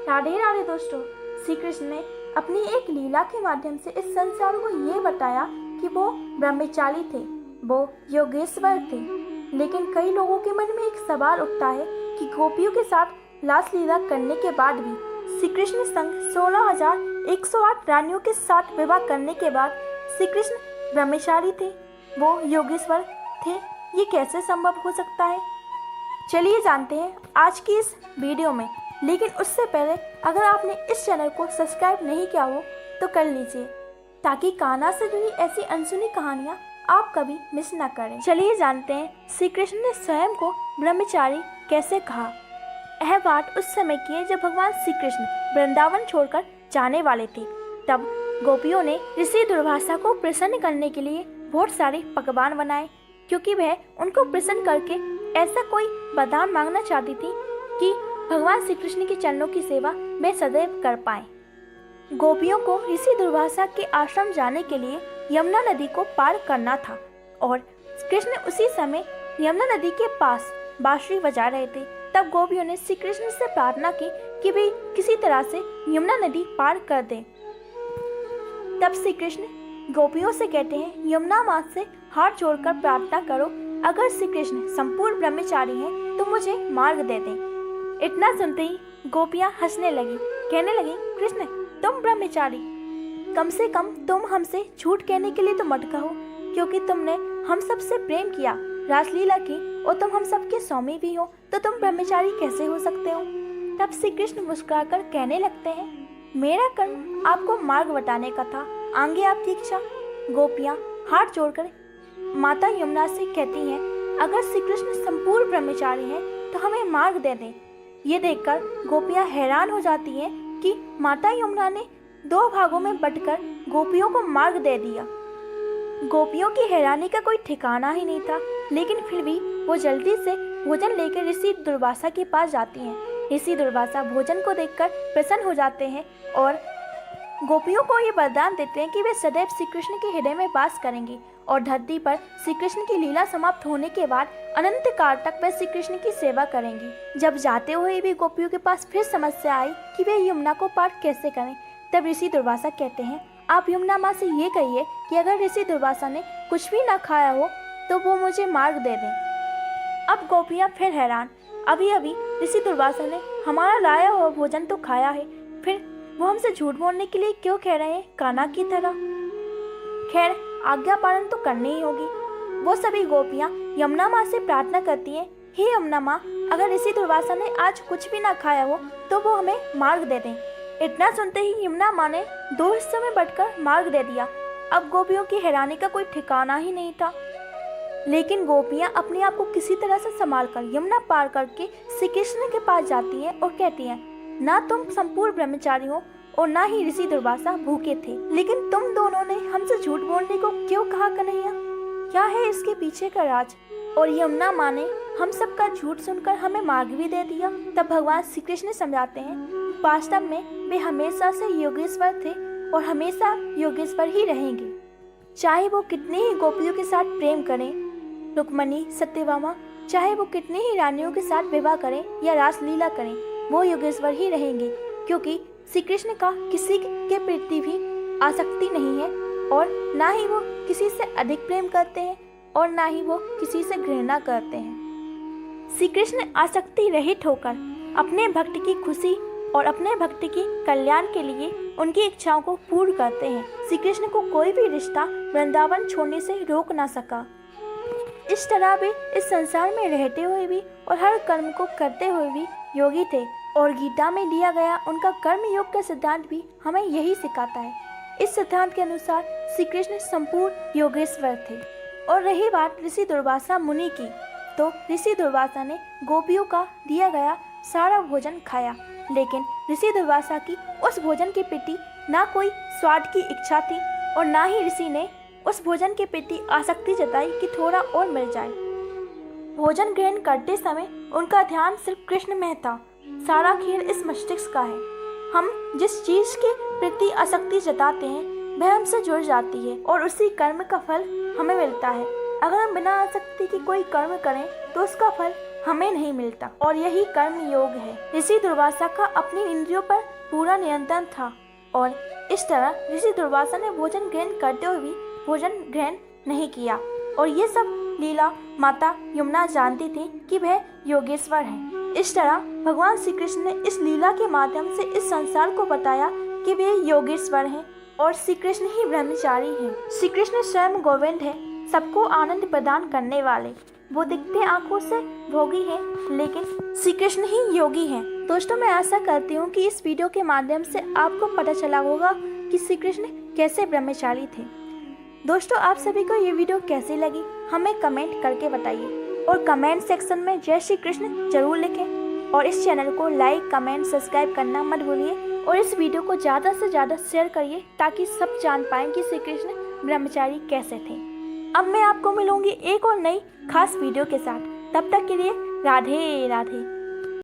राधे राधे दोस्तों। श्री कृष्ण ने अपनी एक लीला के माध्यम से इस संसार को ये बताया कि वो ब्रह्मचारी थे, वो योगेश्वर थे। लेकिन कई लोगों के मन में एक सवाल उठता है कि गोपियों के साथ लास लीला करने के बाद भी श्री कृष्ण संग 16,108 रानियों के साथ विवाह करने के बाद श्री कृष्ण ब्रह्मचारी थे, वो योगेश्वर थे। ये कैसे संभव हो सकता है? चलिए जानते हैं आज की इस वीडियो में। लेकिन उससे पहले अगर आपने इस चैनल को सब्सक्राइब नहीं किया हो तो कर लीजिए, ताकि कान्हा से जुड़ी ऐसी अनसुनी कहानियाँ आप कभी मिस ना करें। चलिए जानते हैं श्री कृष्ण ने स्वयं को ब्रह्मचारी कैसे कहा। यह बात उस समय की है जब भगवान श्री कृष्ण वृंदावन छोड़कर जाने वाले थे। तब गोपियों ने ऋषि दुर्वासा को प्रसन्न करने के लिए बहुत सारे पकवान बनाए, क्योंकि वह उनको प्रसन्न करके ऐसा कोई वरदान मांगना चाहती थी कि भगवान श्री कृष्ण के चरणों की सेवा वे सदैव कर पाए। गोपियों को ऋषि दुर्वासा के आश्रम जाने के लिए यमुना नदी को पार करना था और कृष्ण उसी समय यमुना नदी के पास बांसुरी बजा रहे थे। तब गोपियों ने श्री कृष्ण से प्रार्थना की कि वे किसी तरह से यमुना नदी पार कर दें। तब श्री कृष्ण गोपियों से कहते हैं, यमुना माँ से हाथ जोड़कर प्रार्थना करो, अगर श्री कृष्ण संपूर्ण ब्रह्मचारी हैं तो मुझे मार्ग दे दें। इतना सुनते ही गोपियां हंसने लगी, कहने लगी, कृष्ण तुम ब्रह्मचारी, कम से कम तुम हमसे झूठ कहने के लिए तो मत कहो, क्योंकि तुमने हम सब से प्रेम किया, रासलीला की और तुम हम सब के स्वामी भी हो, तो तुम ब्रह्मचारी कैसे हो सकते हो? तब श्री कृष्ण मुस्कुराकर कहने लगते हैं, मेरा कर्म आपको मार्ग बताने का था, आगे आपकी इच्छा। गोपियां हाथ जोड़कर माता यमुना से कहती हैं, अगर श्री कृष्ण संपूर्ण ब्रह्मचारी हैं तो हमें मार्ग दे दें। ये देखकर गोपियां हैरान हो जाती हैं कि माता यमुना ने 2 भागों में बंटकर गोपियों को मार्ग दे दिया। गोपियों की हैरानी का कोई ठिकाना ही नहीं था, लेकिन फिर भी वो जल्दी से भोजन लेकर ऋषि दुर्वासा के पास जाती हैं। ऋषि दुर्वासा भोजन को देखकर प्रसन्न हो जाते हैं और गोपियों को ये वरदान देते हैं कि वे सदैव श्री कृष्ण के हृदय में वास करेंगी और धरती पर श्री कृष्ण की लीला समाप्त होने के बाद अनंत काल तक वे श्री कृष्ण की सेवा करेंगी। जब जाते हुए भी गोपियों के पास फिर समस्या आई कि वे यमुना को पार कैसे करें। तब ऋषि दुर्वासा कहते हैं, आप यमुना माँ से ये कहिए कि अगर ऋषि दुर्वासा ने कुछ भी ना खाया हो तो वो मुझे मार्ग दे दें। अब गोपियाँ फिर हैरान, अभी अभी ऋषि दुर्वासा ने हमारा लाया हुआ भोजन तो खाया है, फिर वो हमसे झूठ बोलने के लिए क्यों कह रहे हैं, कान्हा की तरह? खैर, आज्ञा पालन तो करनी ही होगी। वो सभी गोपियाँ यमुना माँ से प्रार्थना करती हैं, हे यमुना माँ, अगर ऋषि दुर्वासा ने आज कुछ भी ना खाया हो तो वो हमें मार्ग दे दें। इतना सुनते ही यमुना माँ ने 2 हिस्सों में बंटकर मार्ग दे दिया। अब गोपियों की हैरानी का कोई ठिकाना ही नहीं था। लेकिन गोपियाँ अपने आप को किसी तरह से संभाल कर यमुना पार करके श्री कृष्ण के पास जाती हैं और कहती हैं, ना तुम संपूर्ण ब्रह्मचारी हो और ना ही ऋषि दुर्वासा भूखे थे, लेकिन तुम दोनों ने हमसे झूठ बोलने को क्यों कहा कन्हैया? क्या है इसके पीछे का राज? और यमुना माँ ने हम सबका झूठ सुनकर हमें मार्ग भी दे दिया। तब भगवान श्री कृष्ण समझाते हैं, वास्तव में वे हमेशा से योगेश्वर थे और हमेशा योगेश्वर ही रहेंगे। चाहे वो कितने ही गोपियों के साथ प्रेम करें, रुक्मणी, सत्यभामा, चाहे वो कितने ही रानियों के साथ विवाह करें या रासलीला करें, वो योगेश्वर ही रहेंगे, क्योंकि श्री कृष्ण का किसी के प्रति भी आसक्ति नहीं है और ना ही वो किसी से अधिक प्रेम करते हैं और ना ही वो किसी से घृणा करते हैं। श्री कृष्ण आसक्ति रहित होकर अपने भक्त की खुशी और अपने भक्त के कल्याण के लिए उनकी इच्छाओं को पूर्ण करते हैं। श्री कृष्ण को कोई भी रिश्ता वृंदावन छोड़ने से रोक ना सका। इस तरह वे इस संसार में रहते हुए भी और हर कर्म को करते हुए भी योगी थे और गीता में दिया गया उनका कर्म योग का सिद्धांत भी हमें यही सिखाता है। इस सिद्धांत के अनुसार श्री कृष्ण संपूर्ण योगेश्वर थे। और रही बात ऋषि दुर्वासा मुनि की, तो ऋषि दुर्वासा ने गोपियों का दिया गया सारा भोजन खाया, लेकिन ऋषि दुर्वासा की उस भोजन के प्रति ना कोई स्वाद की इच्छा थी और ना ही ऋषि ने उस भोजन के प्रति आसक्ति जताई कि थोड़ा और मिल जाए। भोजन ग्रहण करते समय उनका ध्यान सिर्फ कृष्ण में था। सारा खेल इस मस्तिष्क का है। हम जिस चीज के प्रति आसक्ति जताते हैं वह हमसे जुड़ जाती है और उसी कर्म का फल हमें मिलता है। अगर हम बिना आसक्ति के कोई कर्म करें तो उसका फल हमें नहीं मिलता और यही कर्म योग है। ऋषि दुर्वासा का अपनी इंद्रियों पर पूरा नियंत्रण था और इस तरह ऋषि दुर्वासा ने भोजन ग्रहण करते हुए भी भोजन ग्रहण नहीं किया और ये सब लीला माता यमुना जानती थी कि वह योगेश्वर है। इस तरह भगवान श्री कृष्ण ने इस लीला के माध्यम से इस संसार को बताया कि वे योगेश्वर हैं और श्री कृष्ण ही ब्रह्मचारी हैं। श्री कृष्ण स्वयं गोविंद है, सबको आनंद प्रदान करने वाले। वो दिखते आंखों से भोगी हैं, लेकिन श्री कृष्ण ही योगी हैं। दोस्तों, मैं आशा करती हूँ कि इस वीडियो के माध्यम से आपको पता चला होगा कि श्री कृष्ण कैसे ब्रह्मचारी थे। दोस्तों, आप सभी को ये वीडियो कैसी लगी हमें कमेंट करके बताइए और कमेंट सेक्शन में जय श्री कृष्ण जरूर लिखें और इस चैनल को लाइक कमेंट सब्सक्राइब करना मत भूलिए और इस वीडियो को ज़्यादा से ज़्यादा शेयर करिए ताकि सब जान पाएं कि श्री कृष्ण ब्रह्मचारी कैसे थे। अब मैं आपको मिलूंगी एक और नई खास वीडियो के साथ। तब तक के लिए राधे राधे।